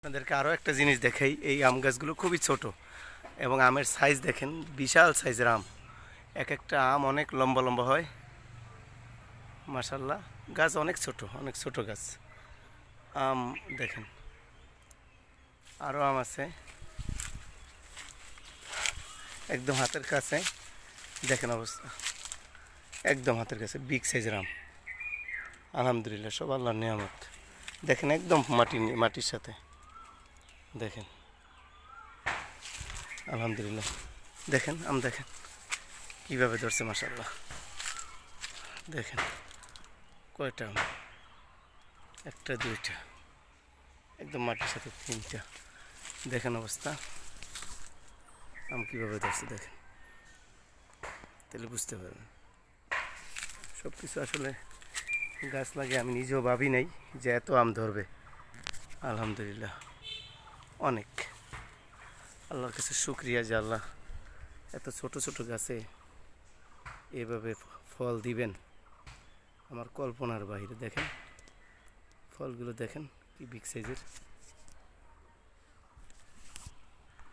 আপনাদেরকে আরও একটা জিনিস দেখাই, এই আম গাছগুলো খুবই ছোট এবং আমের সাইজ দেখেন, বিশাল সাইজের আম। এক একটা আম অনেক লম্বা লম্বা হয়, মাশাল্লাহ। গাছ অনেক ছোট, অনেক ছোট গাছ। আম দেখেন, আরও আম আছে একদম হাতের কাছে। দেখেন অবস্থা, একদম হাতের কাছে বিগ সাইজের আম। আলহামদুলিল্লাহ, সব আল্লাহর নিয়ামত। দেখেন একদম মাটির সাথে, দেখেন আলহামদুলিল্লাহ। দেখেন আম দেখেন কীভাবে ধরছে, মাশাল্লাহ। দেখেন কয়টা আম, একটা দুইটা, একদম মাটির সাথে তিনটা। দেখেন অবস্থা, আম কীভাবে ধরছে দেখেন, তাহলে বুঝতে পারবেন। সব কিছু আসলে গাছ লাগে আমি নিজেও ভাবি নাই যে এত আম ধরবে। আলহামদুলিল্লাহ, অনেক আল্লাহর কাছে শুক্রিয়া যে আল্লাহ এত ছোট ছোট গাছে এভাবে ফল দিবেন, আমার কল্পনার বাইরে। দেখেন ফলগুলো দেখেন কি বিগ সাইজের।